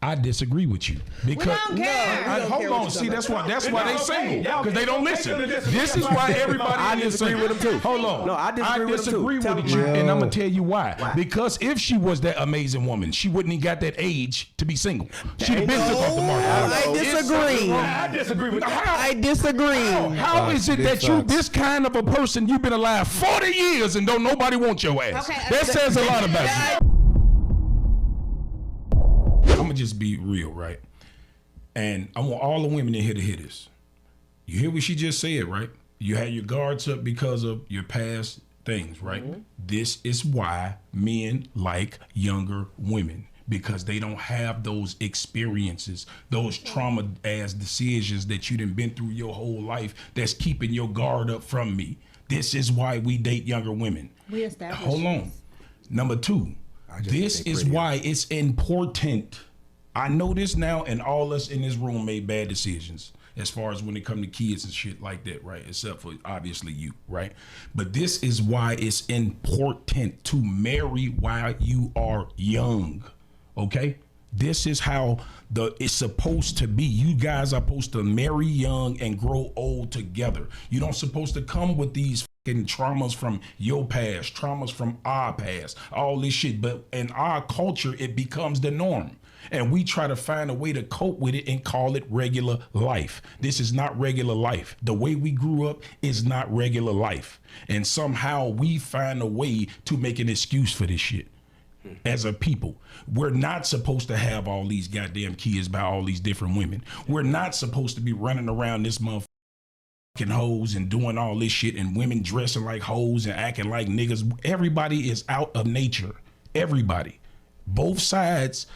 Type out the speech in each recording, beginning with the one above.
I disagree with you because we don't care. hold on. See, that's why they single because they don't listen. This is why everybody is single. With him too. Hold on. No, I disagree with him too. you, and I'm gonna tell you why. Because if she was that amazing woman, she wouldn't have got that age to be single. She'd have been took off the market. I disagree. I disagree with that. I disagree. How is it that you this kind of a person? You've been alive 40 years and don't nobody want your ass? Okay, that says a lot about you. I'm gonna just be real, right? And I want all the women in here to hear this. You hear what she just said, right? You had your guards up because of your past things, right? Mm-hmm. This is why men like younger women, because they don't have those experiences, those trauma-ass decisions that you done been through your whole life that's keeping your guard up from me. This is why we date younger women. We established Hold on. Number two, this is why it's important. I know this now, and all us in this room made bad decisions as far as when it come to kids and shit like that, right? Except for obviously you, right? But this is why it's important to marry while you are young, okay? This is how it's supposed to be. You guys are supposed to marry young and grow old together. You don't supposed to come with these fucking traumas from your past, traumas from our past, all this shit. But in our culture, it becomes the norm. And we try to find a way to cope with it and call it regular life. This is not regular life. The way we grew up is not regular life. And somehow we find a way to make an excuse for this shit. As a people, we're not supposed to have all these goddamn kids by all these different women. We're not supposed to be running around this motherfucking hoes and doing all this shit and women dressing like hoes and acting like niggas. Everybody is out of nature. Everybody. Both sides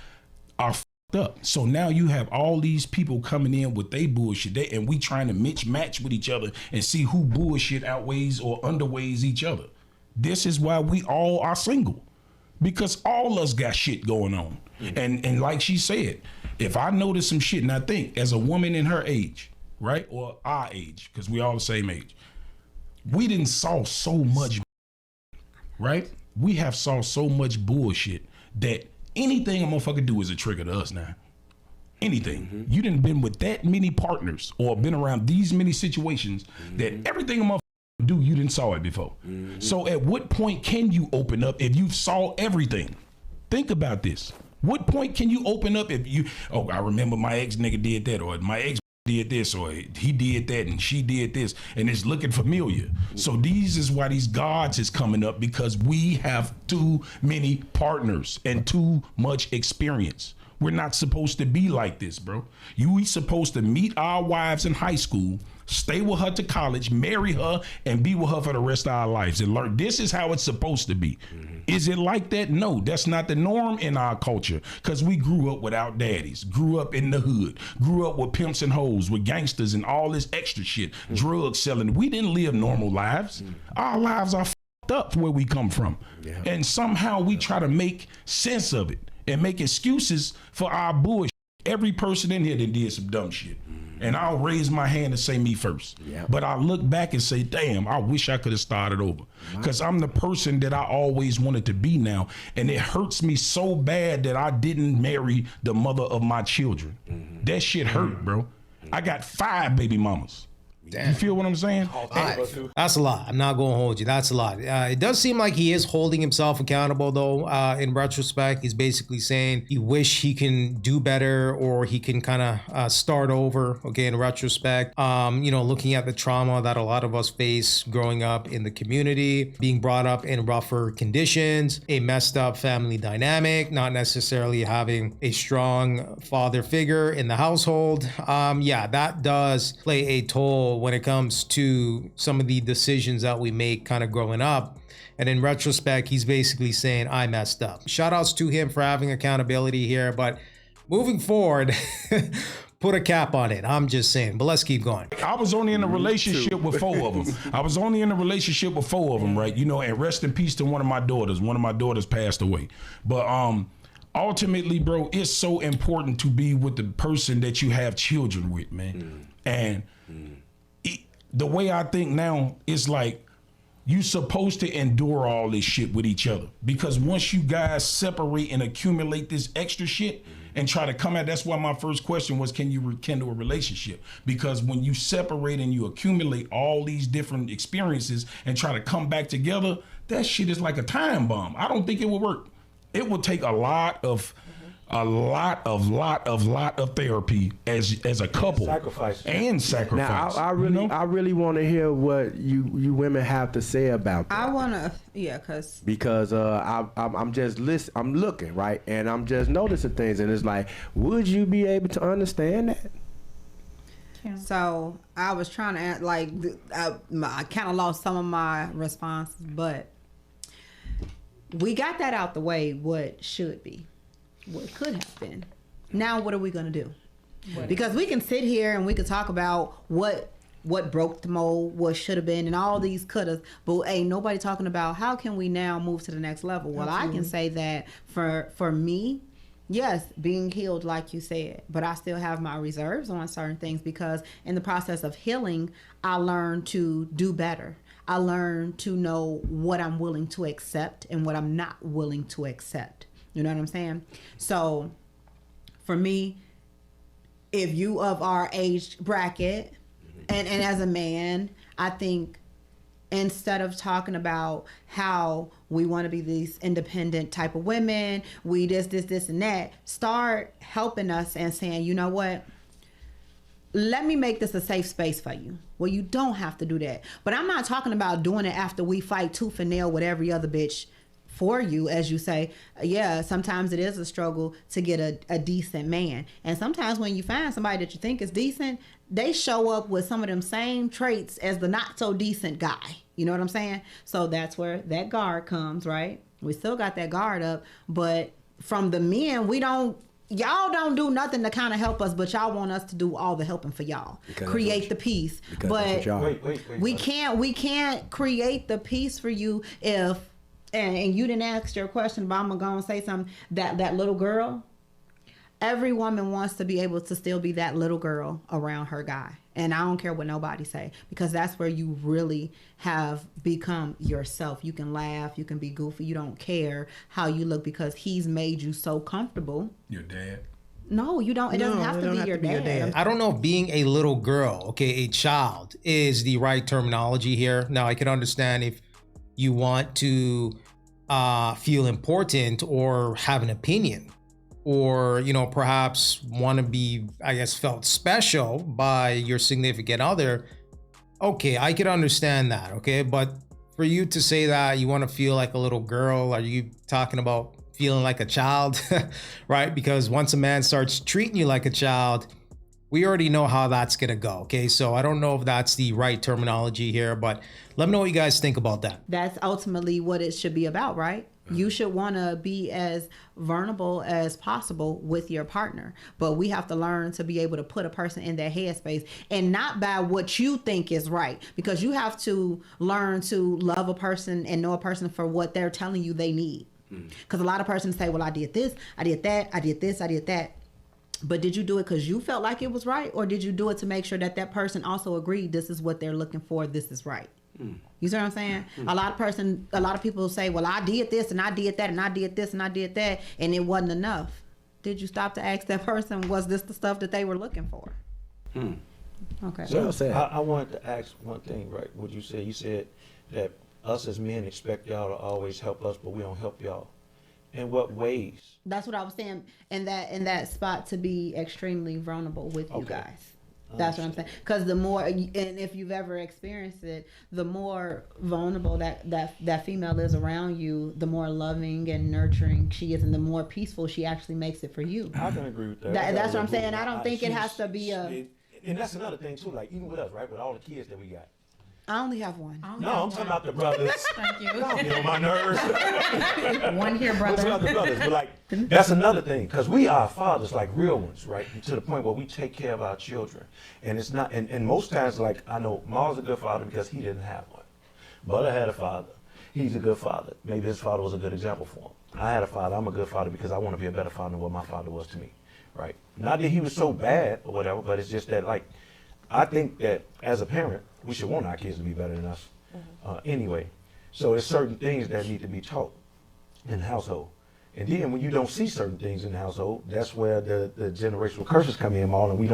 are fucked up. So now you have all these people coming in with they bullshit, and we trying to match with each other and see who bullshit outweighs or underweighs each other. This is why we all are single, because all us got shit going on. Mm-hmm. And like she said, if I notice some shit, and I think as a woman in her age, right, or our age, because we all the same age, we didn't saw so much, right? We have saw so much bullshit that anything a motherfucker do is a trigger to us now. Anything. Mm-hmm. You done been with that many partners or been around these many situations that everything a motherfucker do, you didn't saw it before. Mm-hmm. So at what point can you open up if you saw everything? Think about this. What point can you open up if you, oh, I remember my ex nigga did that, or my ex did this, or he did that and she did this, and it's looking familiar. So these is why these gods is coming up, because we have too many partners and too much experience. We're not supposed to be like this, bro. We supposed to meet our wives in high school, stay with her to college, marry her, and be with her for the rest of our lives and learn. This is how it's supposed to be. Mm-hmm. Is it like that? No, that's not the norm in our culture, because we grew up without daddies, grew up in the hood, grew up with pimps and hoes, with gangsters and all this extra shit, drug selling. We didn't live normal lives. Our lives are fucked up where we come from. Yeah. And somehow we try to make sense of it and make excuses for our bullshit. Every person in here that did some dumb shit. And I'll raise my hand and say me first. Yep. But I look back and say, damn, I wish I could have started over. Because I'm the person that I always wanted to be now. And it hurts me so bad that I didn't marry the mother of my children. Mm-hmm. That shit hurt, bro. Mm-hmm. I got 5 baby mamas. Damn. You feel what I'm saying? That's a lot. I'm not going to hold you. That's a lot. It does seem like he is holding himself accountable, though. In retrospect, he's basically saying he wish he can do better, or he can kind of start over. Okay, in retrospect, looking at the trauma that a lot of us face growing up in the community, being brought up in rougher conditions, a messed up family dynamic, not necessarily having a strong father figure in the household. That does play a toll when it comes to some of the decisions that we make kind of growing up. And in retrospect, he's basically saying, I messed up. Shout outs to him for having accountability here, but moving forward, put a cap on it. I'm just saying, but let's keep going. I was only in a relationship with 4 of them. I was only in a relationship with 4 of them, right? You know, and rest in peace to one of my daughters. One of my daughters passed away. But ultimately, bro, it's so important to be with the person that you have children with, man. And the way I think now is like, you supposed to endure all this shit with each other, because once you guys separate and accumulate this extra shit, and try to come at. That's why my first question was, can you rekindle a relationship? Because when you separate and you accumulate all these different experiences and try to come back together, that shit is like a time bomb. I don't think it will work. It will take a lot of therapy as a couple. Sacrifice. And sacrifice. Now, I really want to hear what you women have to say about that. I wanna, because I'm just I'm looking, right, and I'm just noticing things, and it's like, would you be able to understand that? So I was trying to add, like, I kind of lost some of my responses, but we got that out the way. What should be, what could have been. Now, what are we gonna do? Because we can sit here and we can talk about what broke the mold, what should have been, and all these couldas, but ain't nobody talking about how can we now move to the next level. Well, I can say that for me, yes, being healed, like you said, but I still have my reserves on certain things, because in the process of healing, I learned to do better. I learned to know what I'm willing to accept and what I'm not willing to accept. You know what I'm saying? So for me, if you of our age bracket, and as a man, I think instead of talking about how we want to be these independent type of women, we this and that, start helping us and saying, you know what? Let me make this a safe space for you. Well, you don't have to do that. But I'm not talking about doing it after we fight tooth and nail with every other bitch for you, as you say. Yeah, sometimes it is a struggle to get a decent man. And sometimes when you find somebody that you think is decent, they show up with some of them same traits as the not so decent guy. You know what I'm saying? So that's where that guard comes, right? We still got that guard up, but from the men, y'all don't do nothing to kind of help us, but y'all want us to do all the helping for y'all. Create the peace. But we can't create the peace for you if, and you didn't ask your question, but I'm gonna go and say something. That little girl, every woman wants to be able to still be that little girl around her guy. And I don't care what nobody say, because that's where you really have become yourself. You can laugh, you can be goofy, you don't care how you look because he's made you so comfortable. Your dad? No, you don't. It doesn't have to be your dad. I don't know if being a little girl, a child, is the right terminology here. Now, I can understand if you want to feel important or have an opinion, or perhaps want to be, I guess, felt special by your significant other. Okay, I could understand that. Okay, but for you to say that you want to feel like a little girl, are you talking about feeling like a child? Right? Because once a man starts treating you like a child, we already know how that's gonna go. Okay, so I don't know if that's the right terminology here, but let me know what you guys think about that. That's ultimately what it should be about, right? You should want to be as vulnerable as possible with your partner, but we have to learn to be able to put a person in their headspace, and not by what you think is right, because you have to learn to love a person and know a person for what they're telling you they need. Because a lot of persons say, well, I did this, I did that, I did this, I did that. But did you do it because you felt like it was right, or did you do it to make sure that that person also agreed this is what they're looking for, this is right? You see what I'm saying? A lot of people say, well, I did this and I did that and I did this and I did that, and it wasn't enough. Did you stop to ask that person, was this the stuff that they were looking for? Okay. So I wanted to ask one thing, right? What you said that us as men expect y'all to always help us, but we don't help y'all. In what ways? That's what I was saying, in that spot, to be extremely vulnerable with you guys. That's what I'm saying. Because the more, and if you've ever experienced it, the more vulnerable that female is around you, the more loving and nurturing she is, and the more peaceful she actually makes it for you. I can agree with that. That's what I'm saying. I don't think it has to be a... And that's another thing too, like even with us, right? With all the kids that we got. I only have one. No, I'm talking about the brothers. Thank you. Get on my nerves. One here, I'm brother. talking about the brothers, but like that's another thing, because we are fathers, like real ones, right? To the point where we take care of our children, and it's not. And most times, like I know, Ma's a good father because he didn't have one. Butter had a father. He's a good father. Maybe his father was a good example for him. I had a father. I'm a good father because I want to be a better father than what my father was to me, right? Not that he was so bad or whatever, but it's just that, like, I think that as a parent, we should want our kids to be better than us anyway. So there's certain things that need to be taught in the household. And then when you don't see certain things in the household, that's where the generational curses come in, Maul, and we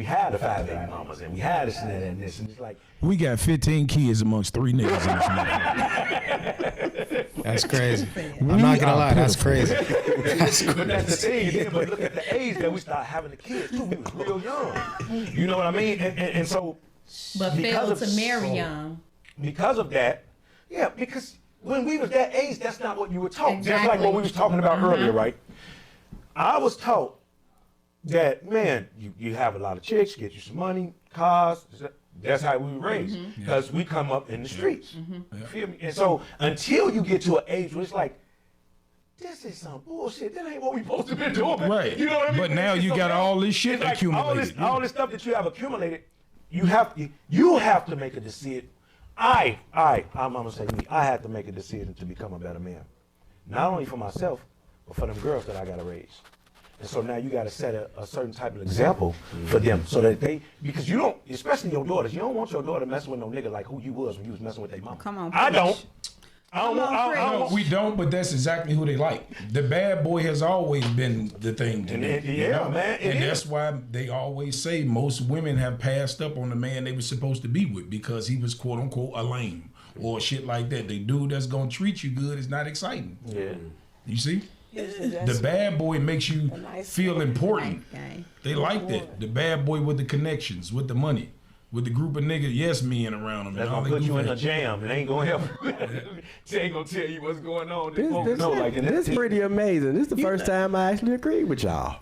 had the 5 baby mamas, and we had this and that and this, and it's like, We got 15 kids amongst 3 niggas in this motherfucker. That's crazy. I'm not gonna lie, that's crazy. But that's the thing. Then, but look at the age that we started having the kids too. We was real young. You know what I mean? And so, But because failed of- to marry so- young. because of that, yeah, because when we was that age, that's not what you were taught. Just like Exactly. what we was talking about earlier, right? I was taught that, man, you have a lot of chicks, get you some money, cars. That's how we were raised. Because we come up in the streets. You feel me? And so until you get to an age where it's like, this is some bullshit. That ain't what we supposed to be doing. Right. You know what I mean? But now you got all this shit It's like accumulated. all this stuff that you have accumulated, you have to make a decision. I'm gonna say me. I had to make a decision to become a better man, not only for myself, but for them girls that I gotta raise. And so now you gotta set a certain type of example for them, so that because you don't, especially your daughters, you don't want your daughter messing with no nigga like who you was when you was messing with their mama. Come on, I preach. don't. I don't want. I No, don't. we don't, but that's exactly who they like. The bad boy has always been the thing to And do. it- you yeah, know? man, it And is. that's why they always say most women have passed up on the man they were supposed to be with because he was quote unquote a lame or shit like that. The dude that's gonna treat you good is not exciting. Yeah. You see? The bad boy makes you feel important. Okay. They like that. The bad boy with the connections, with the money, with the group of niggas, yes men around him. That's and all gonna that put you in a goofy- jam. It ain't gonna help. They ain't gonna tell you what's going on. They won't This, know, like, and this that's pretty amazing. This is the first time I actually agreed with y'all.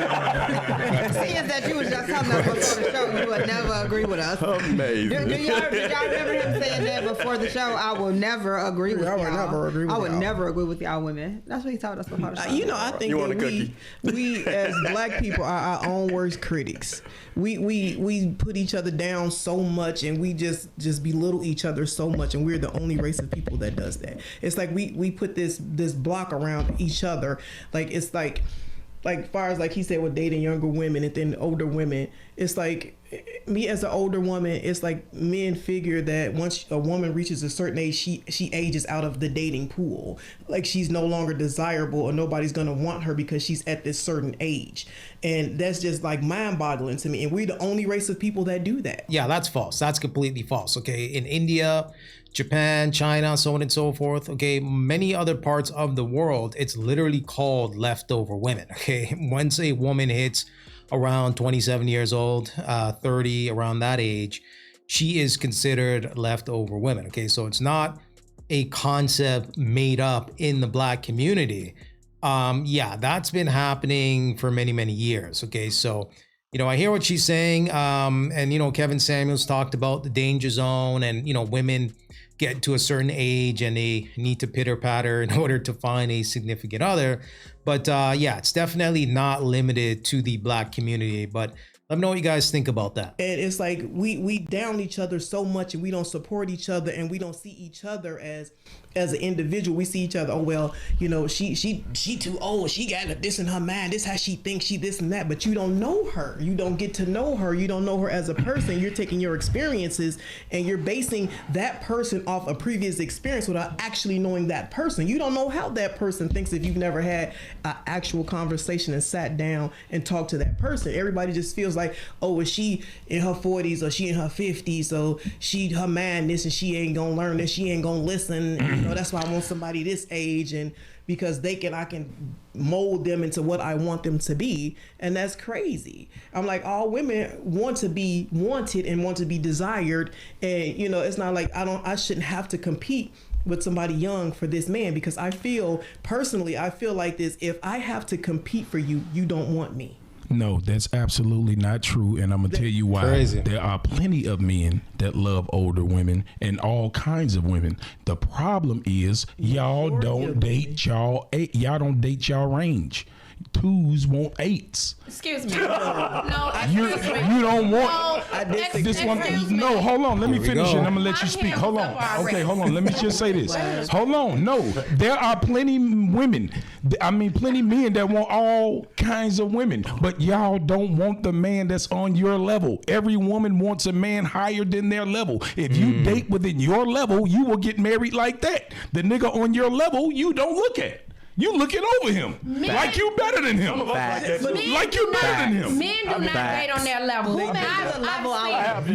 Seeing that you was just telling us before the show, you would never agree with us. Amazing. Did y'all remember him saying that before the show? I will never agree with I y'all. would never agree with I would y'all. never agree with y'all women. That's what he told us before the show. You know, I think You want that a we as black people are our own worst critics. We put each other down so much, and we just belittle each other so much, and we're the only race of people that does that. It's like we put this block around each other. Like it's like far as like he said with dating younger women and then older women, it's like me as an older woman, it's like men figure that once a woman reaches a certain age, she ages out of the dating pool. Like she's no longer desirable or nobody's gonna want her because she's at this certain age. And that's just like mind-boggling to me. And we're the only race of people that do that. Yeah, that's false. That's completely false. Okay. In India, Japan, China, so on and so forth. Okay. Many other parts of the world, it's literally called leftover women. Okay. Once a woman hits around 27 years old, 30, around that age, she is considered leftover women. Okay. So it's not a concept made up in the black community. Yeah, that's been happening for many, many years. Okay. So, you know, I hear what she's saying. And, you know, Kevin Samuels talked about the danger zone and, you know, women get to a certain age and they need to pitter patter in order to find a significant other. But yeah, it's definitely not limited to the black community. But let me know what you guys think about that. And it's like we down each other so much, and we don't support each other, and we don't see each other as an individual. We see each other, oh well, you know, she too old, she got this in her mind, this how she thinks, she this and that, but you don't know her, you don't get to know her, you don't know her as a person. You're taking your experiences and you're basing that person off a previous experience without actually knowing that person. You don't know how that person thinks if you've never had an actual conversation and sat down and talked to that person. Everybody just feels like, oh, is she in her 40s or she in her 50s, so her mind this and she ain't gonna learn this, she ain't gonna listen. You know, that's why I want somebody this age, and because I can mold them into what I want them to be. And that's crazy. I'm like, all women want to be wanted and want to be desired, and you know, it's not like I shouldn't have to compete with somebody young for this man, because I feel like this: if I have to compete for you, you don't want me. No, that's absolutely not true, and I'm gonna tell you why. Crazy. There are plenty of men that love older women and all kinds of women. The problem is y'all don't date y'all range. 2s want 8s. Excuse me. No, You don't want this one. excuse me. No, hold on. Let me Here we finish go. it. I'm gonna let you My speak. hands Hold up on. already. Okay, hold on. Let me just say this. Hold on. No, there are plenty plenty men that want all kinds of women, but y'all don't want the man that's on your level. Every woman wants a man higher than their level. If you date within your level, you will get married like that. The nigga on your level, you don't look at. You looking over him like you better than him. Facts. Like you better than him. Men do not date on their level.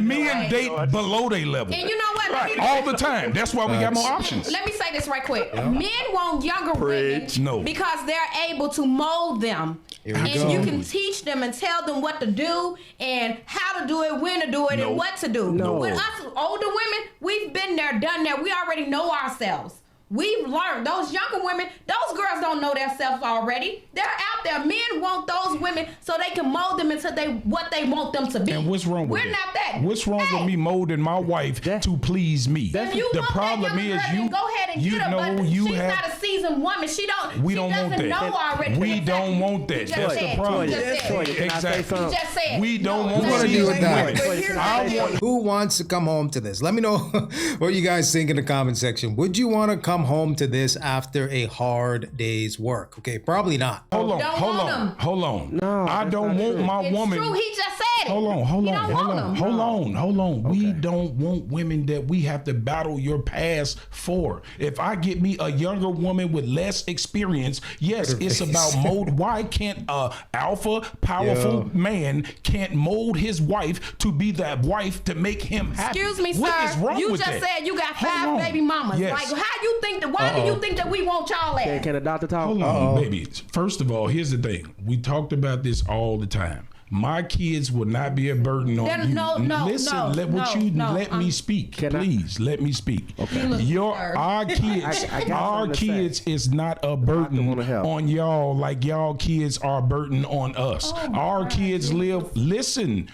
Men date below their level. And you know what? All the time. That's why we got more options. Let me say this right quick. Men want younger women No. because they're able to mold them. And you can teach them and tell them what to do and how to do it, when to do it, and what to do. No. With us older women, we've been there, done that. We already know ourselves. We've learned. Those younger women, those girls don't know themselves already. They're out there. Men want those women so they can mold them into what they want them to be. And what's wrong with We're not that. What's wrong with me molding my wife to please me? If you The want problem that younger is girl, then go ahead and get her, but she's not a seasoned woman. She don't doesn't know already. We don't want that. That's the problem. Exactly. We don't want What do you do with that? Who wants to come home to this? Let me know what you guys think in the comment section. Would you want to come home to this after a hard day's work? Okay, probably not. Hold on. No, I don't want my woman. It's true. He just said it. Hold on. We don't want women that we have to battle your past for. If I get me a younger woman with less experience, yes, it's about mold. Why can't a alpha, powerful man can't mold his wife to be that wife to make him happy? Excuse me, what sir. Is wrong You with just that? said you got 5 baby mamas. Yes. Like, how you think that? Why do you think that we want y'all at? Can the doctor talk? Hold on, baby. First of all, here's the thing. We talked about this all the time. My kids will not be a burden on you. Listen, let me speak. Please, let me speak. Okay. Our kids is not a burden on y'all like y'all kids are a burden on us. Our kids live. Listen,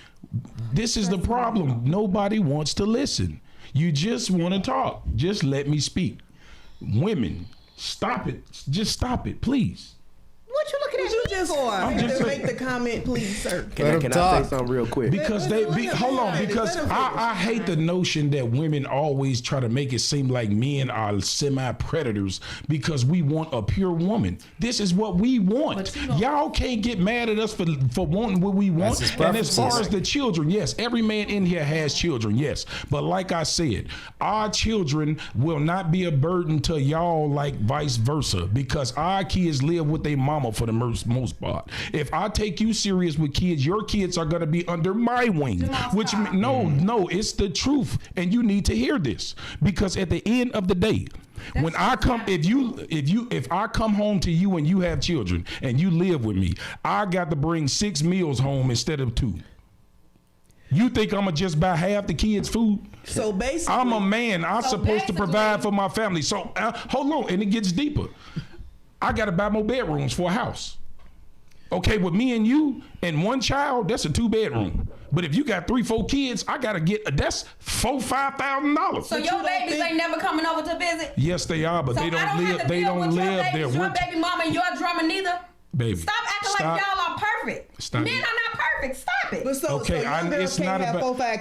this is the problem. Nobody wants to listen. You just want to talk. Just let me speak. Women, stop it. Just stop it, please. What you looking at You me just for? I'm just saying. make the comment, please, sir. Can I say something real quick? Because I hate the notion that women always try to make it seem like men are semi-predators because we want a pure woman. This is what we want. Y'all can't get mad at us for wanting what we want. And as far as the children, yes, every man in here has children, yes. But like I said, our children will not be a burden to y'all like vice versa because our kids live with their mama for the most part. If I take you serious with kids, your kids are going to be under my wing. No, it's the truth, and you need to hear this because at the end of the day, when I come, if I come home to you and you have children and you live with me, I got to bring 6 meals home instead of 2. You think I'm gonna just buy half the kids' food? So basically, I'm a man. I'm supposed to provide for my family. So hold on, and it gets deeper. I got to buy more bedrooms for a house. Okay, with me and you and one child, that's a 2-bedroom. But if you got 3-4 kids, I got to get that's $4,000-$5,000. So your babies ain't never coming over to visit? Yes, they are, but So they don't I live. They don't live there. Your baby mama and your drummer neither. Baby, stop acting like y'all are perfect. Stop. Men are not perfect. Stop it. But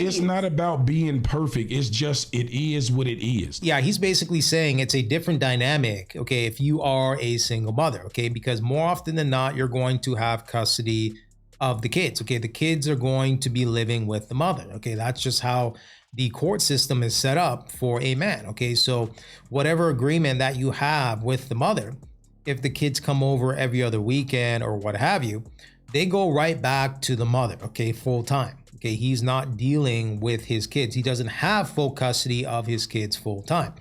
it's not about being perfect. It's just it is what it is. Yeah, he's basically saying it's a different dynamic, okay, if you are a single mother, okay, because more often than not, you're going to have custody of the kids, okay? The kids are going to be living with the mother, okay? That's just how the court system is set up for a man, okay? So whatever agreement that you have with the mother, if the kids come over every other weekend or what have you, they go right back to the mother, okay, full time. Okay, he's not dealing with his kids. He doesn't have full custody of his kids full time.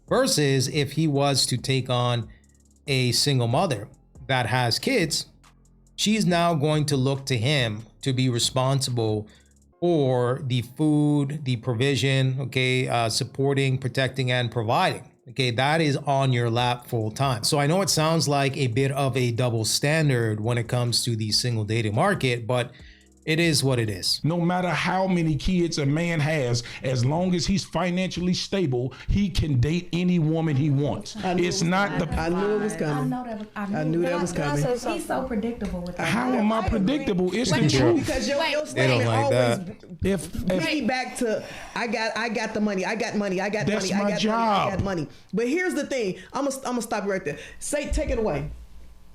Versus if he was to take on a single mother that has kids, she's now going to look to him to be responsible for the food, the provision, okay, supporting, protecting, and providing. Okay, that is on your lap full time. So I know it sounds like a bit of a double standard when it comes to the single dating market, but it is what it is. No matter how many kids a man has, as long as he's financially stable, he can date any woman he wants. It's not the. I knew it was coming. I knew that was coming. He's so predictable with that. How am I predictable? It's the truth. Because your They don't statement like always If me back to I got the money. I got money. I got That's money. my I got job. money. I got money. But here's the thing. I'm gonna stop you right there. Take it away.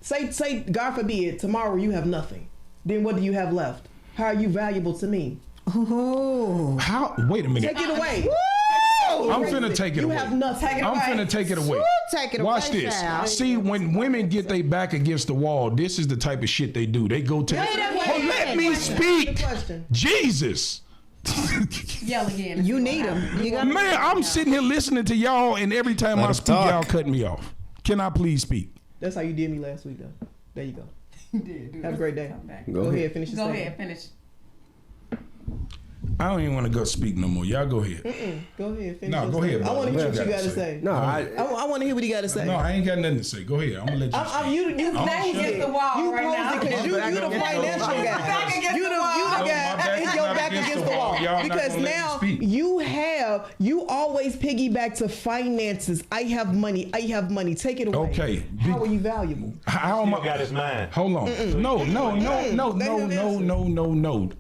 Say God forbid tomorrow you have nothing. Then what do you have left? How are you valuable to me? Oh, how? Wait a minute. Take it away. I'm finna take it You away. have nothing. I'm finna take it away. Take it Watch away, this. child. See, when women get their back against the wall, this is the type of shit they do. They go to. Oh, let me speak. The question. Jesus. Yell again. You need them. You got Man, I'm sitting here listening to y'all, and every time Let I him speak, talk. y'all cut me off. Can I please speak? That's how you did me last week, though. There you go. Did. Have a great day. Go Go ahead. ahead, finish your Go statement. ahead, finish. I don't even want to go speak no more. Y'all go ahead. Go ahead, finish No, your go ahead, statement. I brother. want to hear what you What you got to gotta say. No, I want to hear what he got to say. No, I ain't got nothing to say. Go ahead. I'm gonna let you speak. You Back shut against up. the wall You right now. posed it because you the financial guy. Back against You the the wall. you the No, my guy back and is your not back against against the the wall. wall. Y'all not Because gonna let me now speak. you always piggyback to finances. I have money. Take it away. Okay. How are you valuable? How am Still got I? his mind. Hold on. No.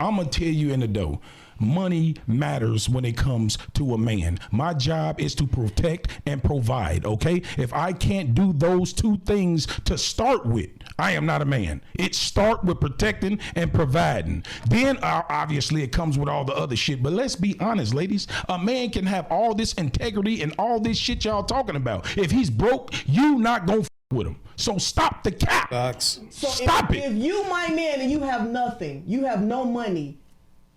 I'm gonna tell you in the dough. Money matters when it comes to a man. My job is to protect and provide, okay? If I can't do those two things to start with, I am not a man. It start with protecting and providing. Then obviously it comes with all the other shit. But let's be honest, ladies. A man can have all this integrity and all this shit y'all talking about. If he's broke, you not gonna with him. So stop the cap. Facts. So Stop it. If you my man and you have nothing, you have no money,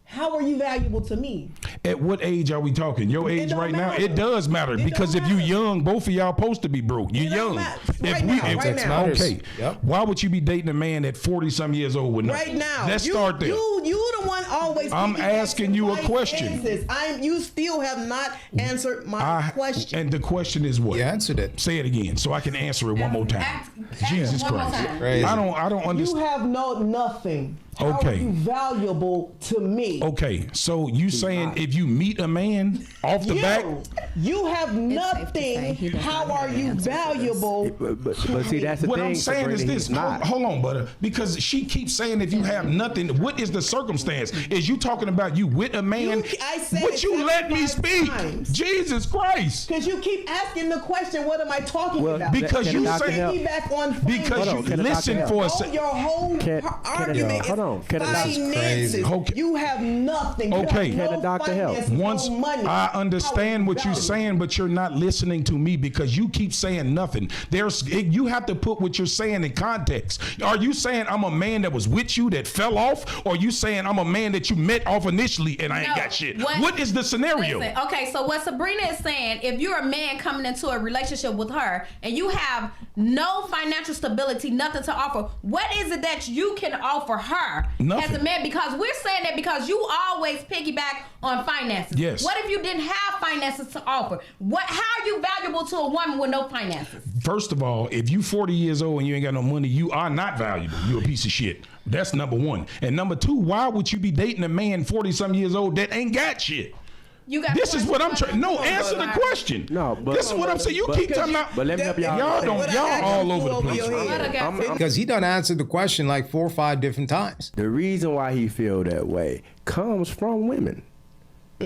how are you valuable to me? At what age are we talking? Your age don't right now? matter. It does matter It because don't if you matter. young, both of y'all supposed to be broke. You It don't young. matter. If Right we, now, if, right Context now. matters. okay. Yep. Why would you be dating a man at 40-some years old with nothing? Right now, Let's start there. You the one always. I'm piggybacking asking you a my question. finances. You still have not answered my question. And the question is what? You answered it. Say it again so I can answer it one more time. Ask Jesus one more Christ. time. Crazy. I don't You understand. have nothing. How are Okay. you valuable to me? Okay, so you saying if you meet a man off the back, You have safe to say nothing. he does How not are have you an answer for this. valuable? But see, that's the what thing. I'm saying is Sabrina, this. he's not. Hold on, butter. Because she keeps saying if you have nothing, what is the circumstance? Is you talking about you with a man? I said Would it you let me 75 speak? times. Jesus Christ. Because you keep asking the question, what am I talking Well, about? Because Can you the doctor say- help? Piggyback on Because Hold on, you can the listen doctor for a Oh, second. your whole Can- argument hold on, is can the doctor- finances. Okay. You have nothing. You Okay. have no Can the doctor help? finances, no Once money. I understand How what you're valuable? saying, but you're not listening to me because you keep saying nothing. You have to put what you're saying in context. Are you saying I'm a man that was with you that fell off, or you saying I'm a man that you met off initially and I ain't No, got shit? What is the scenario? Listen, okay, so what Sabrina is saying, if you're a man coming into a relationship with her and you have no financial stability, nothing to offer, what is it that you can offer her Nothing. as a man? Because we're saying that because you always piggyback on finances. Yes. What if you didn't have finances to offer? How are you valuable to a woman with no finances? First of all, if you 40 years old and you ain't got no money, you are not valuable. You're a piece of shit. That's number one. And number two, why would you be dating a man 40-some years old that ain't got shit? You got This is what I'm trying. No, answer the question. No, but- this is what I'm saying. You keep talking about. But let me help y'all. Y'all don't. What I Y'all asked all you over the over place. your head. I'm- Because he done answered the question like 4 or 5 different times. The reason why he feel that way comes from women.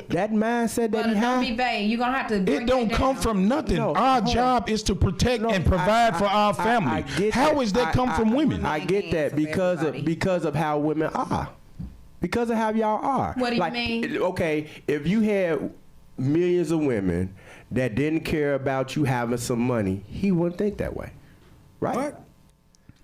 That mindset that But he don't be has. vague. You're going to have to bring It don't that come down. from nothing. No, Our hold on. job is to protect No, and provide for our I family. get How is that come from women? I get that because of how women are. Because of how y'all are. What do you mean? Okay, if you had millions of women that didn't care about you having some money, he wouldn't think that way. Right? What?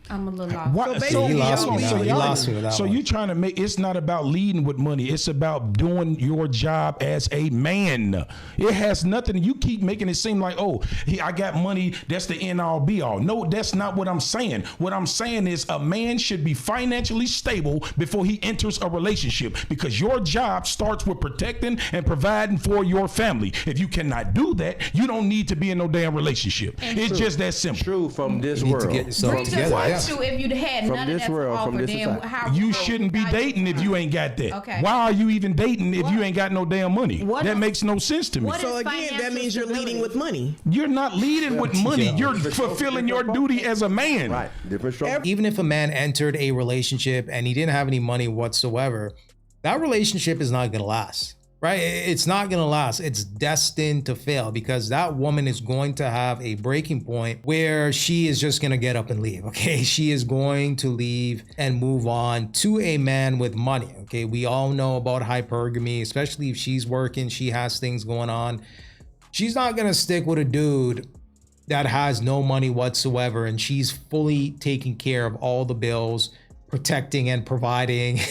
I'm a little lost. What? basically, He lost me now. He y'all- lost me with that so one. you trying to make it's not about leading with money. It's about doing your job as a man. It has nothing. You keep making it seem like, oh, I got money. That's the end all be all. No, that's not what I'm saying. What I'm saying is a man should be financially stable before he enters a relationship because your job starts with protecting and providing for your family. If you cannot do that, you don't need to be in no damn relationship. It's just that simple. True from this You need to world. get yourself Bring together. the Yeah. you if you had From none this of that world, to from offer, this then society. how You shouldn't be dating if you ain't got that. Okay. Why are you even dating if you ain't got no damn money? What That is- makes no sense to me. what is So again, that financial means you're leading stability? with money. You're not leading with money. Yeah. You're fulfilling your duty as a man. Right. Different strokes. Even if a man entered a relationship and he didn't have any money whatsoever, that relationship is not going to last, right? It's not going to last. It's destined to fail because that woman is going to have a breaking point where she is just going to get up and leave. Okay. She is going to leave and move on to a man with money. Okay. We all know about hypergamy, especially if she's working, she has things going on. She's not gonna stick with a dude that has no money whatsoever and she's fully taking care of all the bills, protecting and providing.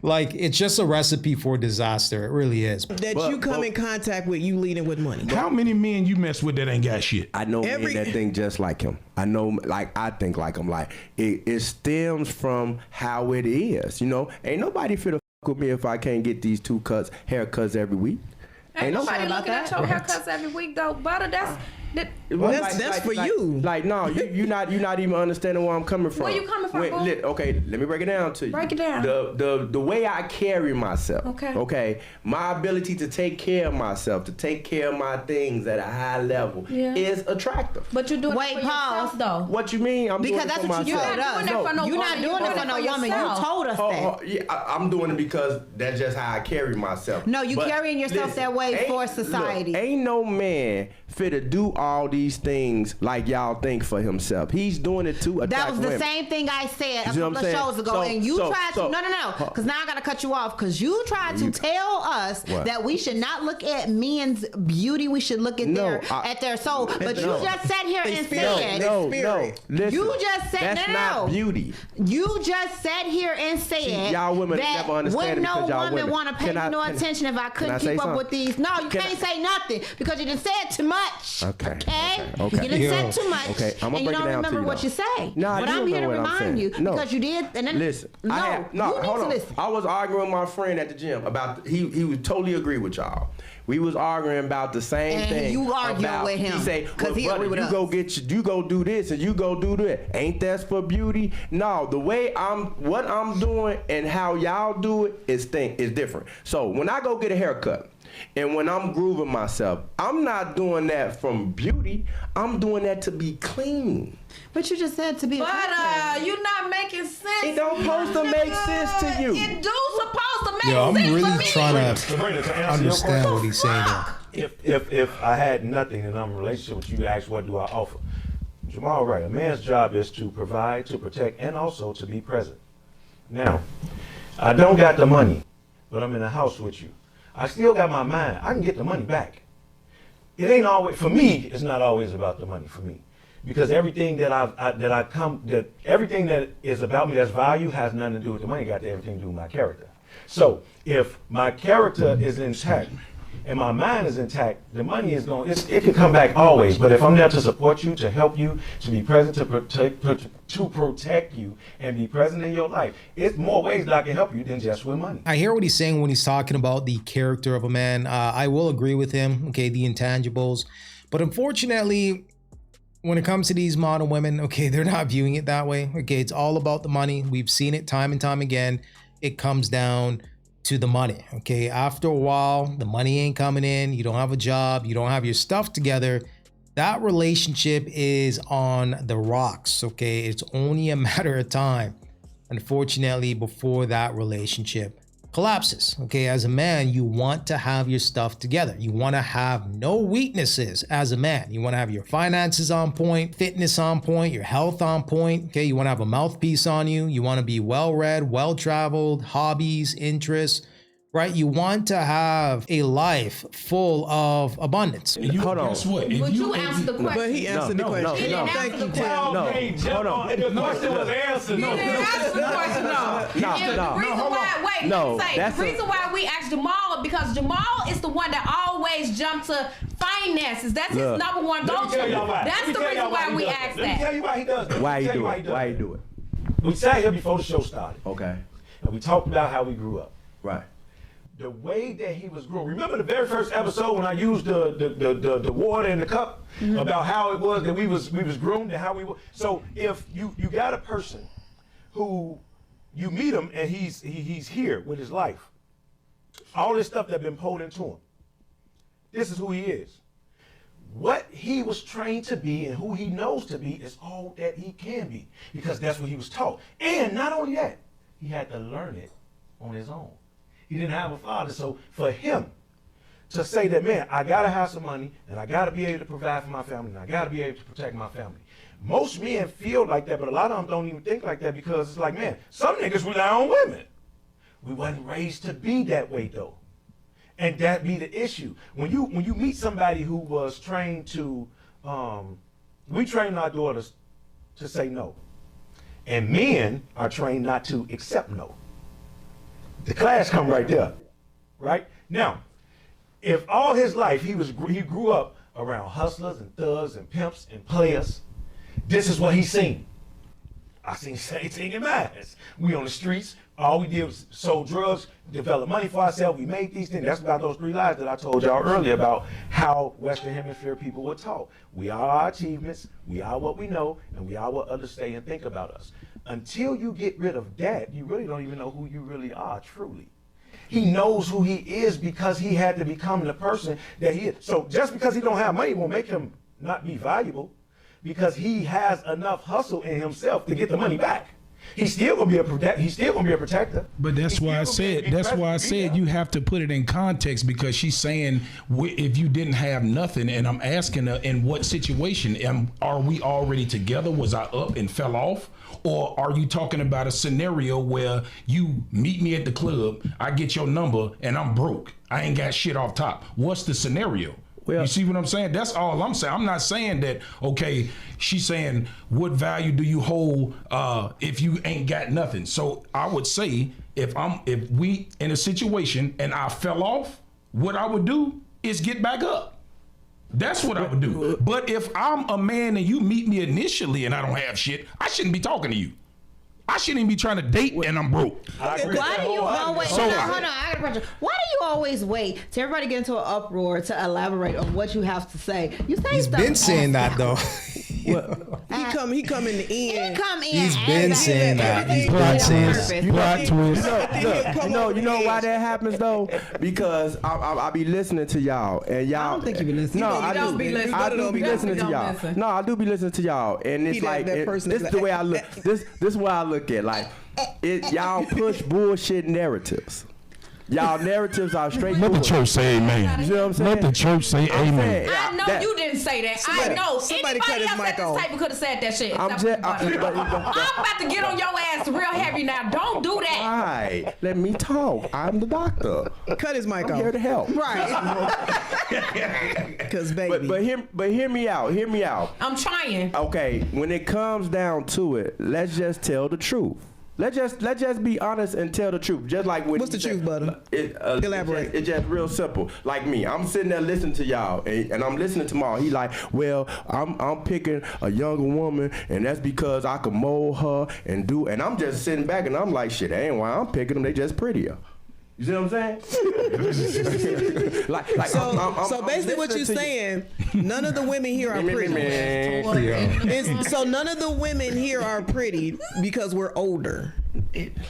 Like, it's just a recipe for disaster. It really is. That you come in contact with, you leading with money. How many men you mess with that ain't got shit? I know men that think just like him. I know, like, I think like him. Like, it stems from how it is. You know, ain't nobody finna fuck with me if I can't get these haircuts every week. Ain't nobody looking at your haircuts every week though, Butter. That's for you. Like, no, you're not even understanding where I'm coming from. Where you coming from, bro? Okay, let me break it down to you. Break it down. The way I carry myself. Okay. My ability to take care of myself, to take care of my things at a high level is attractive. But you're doing it for yourself though. What you mean? I'm Because doing that's it for what you myself. told us. You're not doing it for no woman. You told us that. Yeah, I'm doing it because that's just how I carry myself. No, you carrying yourself that way for society. Look, ain't no man fit to do all these things like y'all think for himself. He's doing it to attract That was the women. same thing I said a You know couple what of I'm shows saying? ago, and you tried to no, because now I gotta cut you off because you tried to tell us that we should not look at men's beauty. We should look at their soul. But you just sat here and said no. Listen, you just said that's not beauty. You just sat here and said y'all women that never understand would it no because y'all woman women. want to pay me no attention if I couldn't keep up with these. No, you can't say nothing because you didn't say it too much. Okay. You didn't say too much. Okay, I'm gonna and you break it don't down to remember you, what though. you say. Nah, but you I'm don't here know to what I'm remind you saying. No. because you did. And then Listen, you hold need on. to listen. I was arguing with my friend at the gym about he would totally agree with y'all. We was arguing about the same And thing. you arguing with him, He say, 'cause he agree with you us. you go do this and you go do that. Ain't that for beauty? No, the way what I'm doing and how y'all do it is different. So when I go get a haircut, and when I'm grooving myself, I'm not doing that from beauty. I'm doing that to be clean. But you just said to be. But you're not making sense. It don't supposed to make sense to you. It do supposed to make Yo, I'm sense really to me. trying to understand what he's saying there. If I had nothing and I'm in a relationship with you, you ask what do I offer? Jamal, right? A man's job is to provide, to protect, and also to be present. Now, I don't got the money, but I'm in the house with you. I still got my mind. I can get the money back. It ain't always for me. It's not always about the money for me, because everything everything that is about me that's value has nothing to do with the money. Got everything to do with my character. So if my character is intact and my mind is intact, the money is going. It can come back always. But if I'm there to support you, to help you, to be present, to protect you, and be present in your life, it's more ways that I can help you than just with money. I hear what he's saying when he's talking about the character of a man. I will agree with him. Okay, the intangibles, but unfortunately, when it comes to these modern women, okay, they're not viewing it that way. Okay, it's all about the money. We've seen it time and time again. It comes down to the money. Okay, after a while, the money ain't coming in. You don't have a job. You don't have your stuff together. That relationship is on the rocks. Okay, it's only a matter of time, unfortunately, before that relationship collapses. Okay, as a man, you want to have your stuff together. You want to have no weaknesses as a man. You want to have your finances on point, fitness on point, your health on point. Okay, you want to have a mouthpiece on you. You want to be well-read, well-traveled, hobbies, interests, right? You want to have a life full of abundance. Hold on. Guess what? But you answered the question. But he answered the question. He didn't answer the question. Hold on. The question was answered. He didn't answer the question, no. The reason why we asked Jamal, because Jamal is the one that always jumps to finances. That's his number one go-to. That's the reason why we asked Let me tell that. you why he does that. Why you do it? Why you do it? We sat here before the show started. Okay. And we talked about how we grew up. Right. The way that he was groomed. Remember the very first episode when I used the water in the cup about how it was that we was groomed and how we were. So if you got a person who you meet him and he's here with his life, all this stuff that been poured into him. This is who he is. What he was trained to be and who he knows to be is all that he can be, because that's what he was taught. And not only that, he had to learn it on his own. He didn't have a father. So for him to say that, man, I got to have some money and I got to be able to provide for my family and I got to be able to protect my family. Most men feel like that, but a lot of them don't even think like that, because it's like, man, some niggas rely on women. We wasn't raised to be that way though. And that be the issue. When you meet somebody who was trained to, we train our daughters to say no. And men are trained not to accept no. The class come right there, right? Now, if all his life he grew up around hustlers and thugs and pimps and players, this is what he's seen. I seen the same thing in mine. We on the streets, all we did was sold drugs, develop money for ourselves, we made these things. That's about those 3 lies that I told y'all earlier about how Western Hemisphere people were taught. We are our achievements, we are what we know, and we are what others say and think about us. Until you get rid of that, you really don't even know who you really are, truly. He knows who he is because he had to become the person that he is. So just because he don't have money won't make him not be valuable, because he has enough hustle in himself to get the money back. He's still gonna be a protector. But that's why I said you have to put it in context, because she's saying if you didn't have nothing, and I'm asking her in what situation, are we already together? Was I up and fell off? Or are you talking about a scenario where you meet me at the club, I get your number, and I'm broke? I ain't got shit off top. What's the scenario? Well, you see what I'm saying? That's all I'm saying. I'm not saying that, okay, she's saying, what value do you hold if you ain't got nothing? So I would say, if we in a situation and I fell off, what I would do is get back up. That's what I would do. But if I'm a man and you meet me initially and I don't have shit, I shouldn't be talking to you. I shouldn't even be trying to date and I'm broke. Why do you always? Hold on. I got a question. Why do you always wait till everybody get into an uproar to elaborate on what you have to say? You say He's been saying that though. Well, he come in the end. He's been saying that. He's been saying Plot twist. You know why that happens though? Because I be listening to y'all, and y'all. I don't think you be listening. No, I do be listening. I do be listening to y'all. No, I do be listening to y'all, and it's like this is the way I look. This is what I look at. Like, y'all push bullshit narratives. Y'all narratives are straight. Let the church say amen. You know what I'm saying? Let the church say amen. I know you didn't say that. I know. Somebody cut Anybody his else mic at this off. table could have said that shit. I'm about to get on your ass real heavy now. Don't do that. All right, let me talk. I'm the doctor. Cut his mic I'm off. here to help. Right. Because baby. But hear me out. Hear me out. I'm trying. Okay, when it comes down to it, let's just tell the truth. Let's just be honest and tell the truth. Just like what What's the truth, Butter? Elaborate. It's just real simple. Like me, I'm sitting there listening to y'all, and I'm listening to Maul. He like, well, I'm picking a younger woman, and that's because I can mold her and do. And I'm just sitting back, and I'm like, shit, that ain't why I'm picking them. They just prettier. You see what I'm saying? So basically what you're saying, none of the women here are pretty. So none of the women here are pretty because we're older.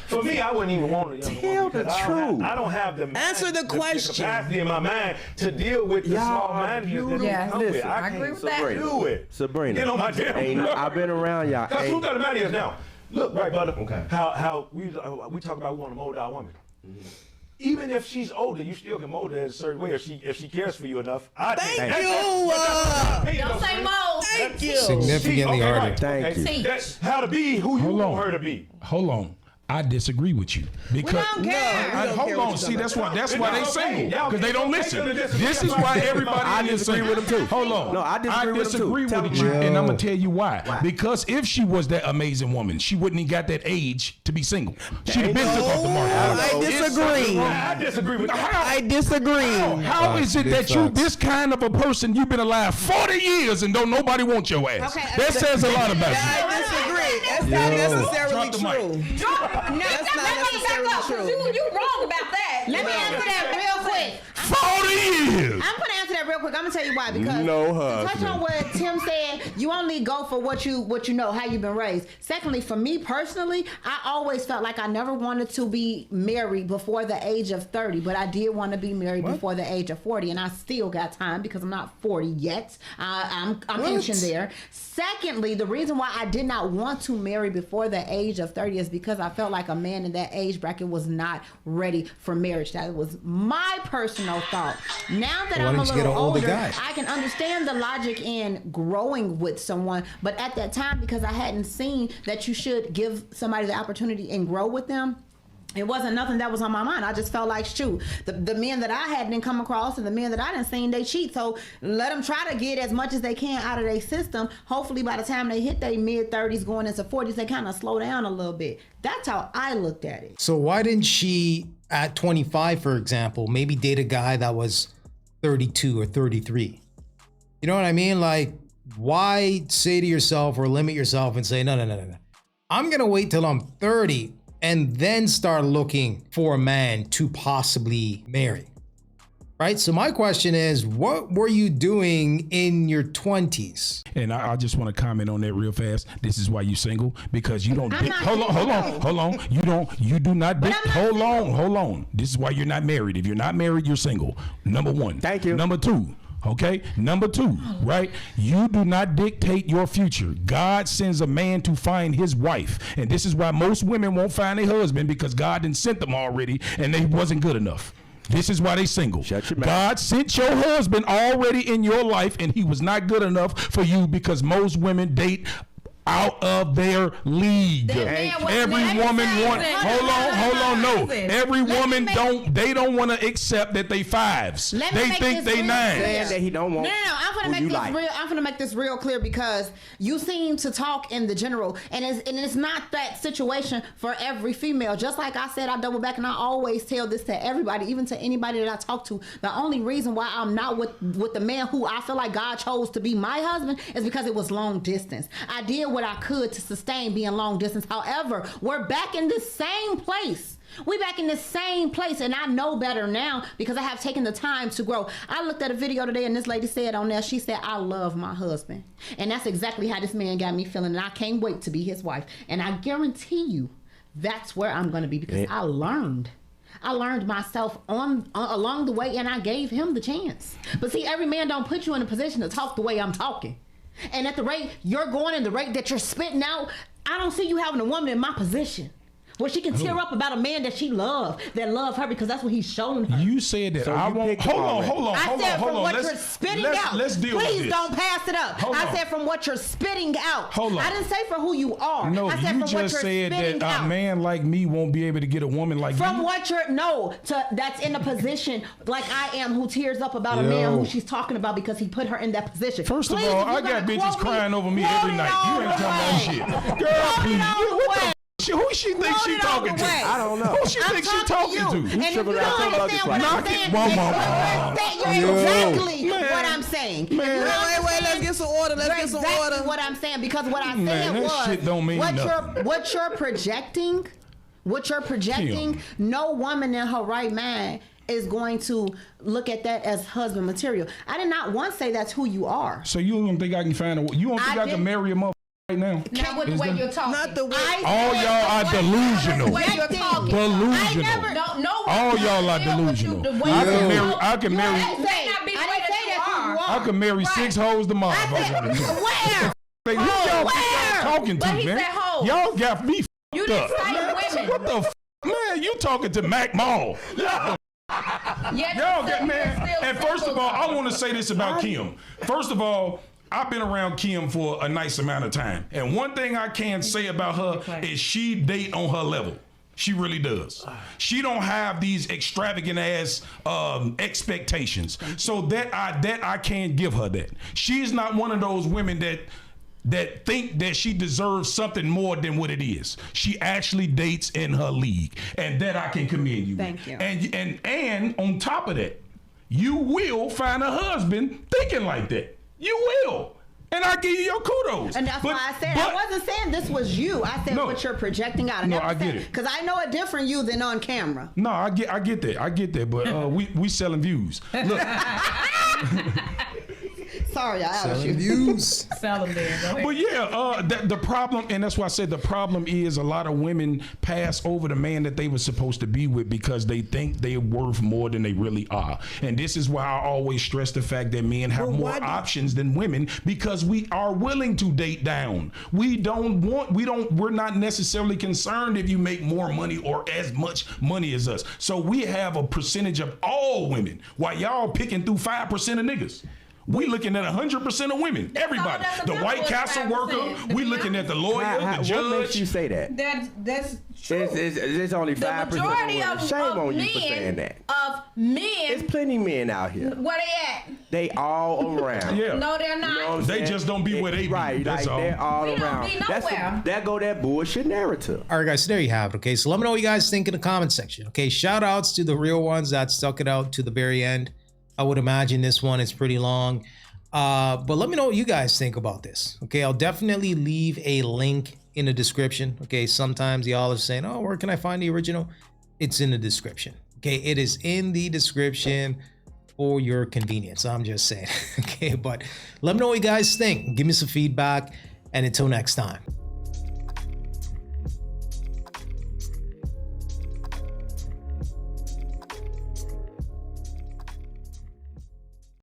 For me, I wouldn't even want a younger Tell woman, the because truth. I don't have the Answer the question. capacity in my mind to deal with the small mindedness that come with it. I agree with that. Do it. Sabrina, Get on my damn nerves. I've been around y'all. Because who got the matter is now? Look, right, brother. Okay. How we talk about we want to mold our woman. Even if she's older, you still can mold her in a certain way if she cares for you enough. Thank you. Don't say mold. Thank you. significantly harder. Right. Thank you. That's how to be who you want her to be. Hold on. I disagree with you because don't care. No, we don't hold care what on. you're See, talking that's about. why they It's okay. single, Y'all because they don't okay. listen. Disagree. This is why everybody I is disagree single. with them too. Hold on. No, I disagree with them too. disagree Tell with me you, why. and I'm gonna tell you why. Because if she was that amazing woman, she wouldn't have got that age to be single. She'd have been took off the market. I disagree. I disagree with that. I disagree. How is it big that you, facts. this kind of a person, you've been alive 40 years and don't nobody want your ass? Okay, That says a lot about you. I disagree. That's not necessarily Drop the mic. true. That's not necessarily true. You wrong about that. Let me answer that real quick. 40 years. I'm gonna answer that real quick. I'm gonna tell you why. Because No to touch husband. on what Tim said, you only go for what you know, how you've been raised. Secondly, for me personally, I always felt like I never wanted to be married before the age of 30, but I did want to be married before the age of 40, and I still got time because I'm not 40 yet. I'm inching there. Secondly, the reason why I did not want to marry before the age of 30 is because I felt like a man in that age bracket was not ready for marriage. That was my personal thought. Now that Why I'm a don't you get little an older older, guy? I can understand the logic in growing with someone, but at that time, because I hadn't seen that you should give somebody the opportunity and grow with them, It wasn't nothing that was on my mind. I just felt like, shoot, the men that I hadn't come across and the men that I didn't seen, they cheat. So let them try to get as much as they can out of their system. Hopefully by the time they hit their mid-30s going into 40s, they kind of slow down a little bit. That's how I looked at it. So why didn't she, at 25, for example, maybe date a guy that was 32 or 33? You know what I mean? Like, why say to yourself or limit yourself and say, no. I'm going to wait till I'm 30 and then start looking for a man to possibly marry. Right? So my question is, what were you doing in your 20s? And I just want to comment on that real fast. This is why you single, because you don't. I'm not Hold on. You do not. Hold on. This is why you're not married. If you're not married, you're single. Number one. Thank you. Number two. Okay. Number two, right? You do not dictate your future. God sends a man to find his wife. And this is why most women won't find a husband, because God didn't sent them already and they wasn't good enough. This is why they single. Shut your mouth. God sent your husband already in your life and he was not good enough for you, because most women date out of their league. Every woman want. Hold on. No, every woman don't want to accept that they fives. They think they nines. Saying that he don't want. No, I'm gonna make this real clear, because you seem to talk in the general, and it's not that situation for every female. Just like I said, I double back, and I always tell this to everybody, even to anybody that I talk to. The only reason why I'm not with the man who I feel like God chose to be my husband is because it was long distance. I did what I could to sustain being long distance. However, we're back in the same place. We back in the same place, and I know better now because I have taken the time to grow. I looked at a video today, and this lady said on there, she said, I love my husband. And that's exactly how this man got me feeling, and I can't wait to be his wife. And I guarantee you that's where I'm going to be, because I learned myself along the way, and I gave him the chance. But see, every man don't put you in a position to talk the way I'm talking. And at the rate you're going and the rate that you're spitting out, I don't see you having a woman in my position where she can tear up about a man that she loved, that loved her, because that's what he's shown her. You said that. So I you won't. picked Hold on. I said from what you're spitting out. Let's deal with this. Please don't pass it up. I said from what you're spitting out. Hold on. I didn't say for who you are. No, I said you from what just you're said spitting that out. a man like me won't be able to get a woman like From you. what you're that's in a position like I am, who tears up about a man who she's talking about because he put her in that position. First of Please, all, if you're I got gonna bitches quote crying over me quote every it night. all You ain't the talking about way. shit. Girl, Quote it please. all the way. Who she thinks Quote she it all talking the to? way. I don't know. Who she I'm thinks she talking talking to to? you. And if you tripping don't out some understand other what I'm Knock it. saying, Whoa, then whoa. you're exactly Man. what I'm saying. Man. Wait, let's get some order. You're exactly what I'm saying, because what I said Man, that was shit don't mean nothing. what you're projecting, Kim. no woman in her right mind is going to look at that as husband material. I did not once say that's who you are. So you don't think I can find a? You don't think I can didn't- marry a mother right now? Not with the way you're talking. Not the way. All y'all are delusional. The way you're talking. Delusional. No. All y'all are delusional. I can marry. That may not be the way that you are. I can marry 6 hoes tomorrow. if I wanted to. Where? Who y'all think y'all talking to, But he man? said hoes. Y'all got me You f***ed up. didn't say women. What the f***? Man, you talking to Mac Mall. Y'all get, man. And first of all, I want to say this about Kim. First of all, I've been around Kim for a nice amount of time. And one thing I can say about her is she date on her level. She really does. She don't have these extravagant ass expectations. So that I can't give her that. She's not one of those women that think that she deserves something more than what it is. She actually dates in her league, and that I can commend you. Thank you. And on top of that, you will find a husband thinking like that. You will. And I give you your kudos. And that's why I said, I wasn't saying this was you. I said what you're projecting out. I get it. Because I know a different you than on camera. No, I get that. But we selling views. Look. Sorry, I outed you. Views. Sell them there. Go ahead. But yeah, the problem, and that's why I said the problem is a lot of women pass over the man that they were supposed to be with because they think they're worth more than they really are. And this is why I always stress the fact that men have more options than women, because we are willing to date down. We're not necessarily concerned if you make more money or as much money as us. So we have a percentage of all women while y'all picking through 5% of niggas. We looking at 100% of women. Everybody. that's The about White what Castle 5%, worker. to We be looking at the lawyer, the What makes you judge. say that? That's true. It's only The 5%. majority of of, women. Shame of on men, you for saying that. of men, There's plenty men out here. where they at? They all around. Yeah. No, they're You know what not. I'm They saying? just don't be where they be. Right, That's like all. they're all We don't around. be That's nowhere. that go that bullshit narrative. All right, guys, so there you have it. Okay, so let me know what you guys think in the comment section. Okay, shout outs to the real ones that stuck it out to the very end. I would imagine this one is pretty long. But let me know what you guys think about this. Okay, I'll definitely leave a link in the description. Okay, sometimes y'all are saying, oh, where can I find the original? It's in the description. Okay, it is in the description for your convenience. I'm just saying. Okay, but let me know what you guys think. Give me some feedback. And until next time.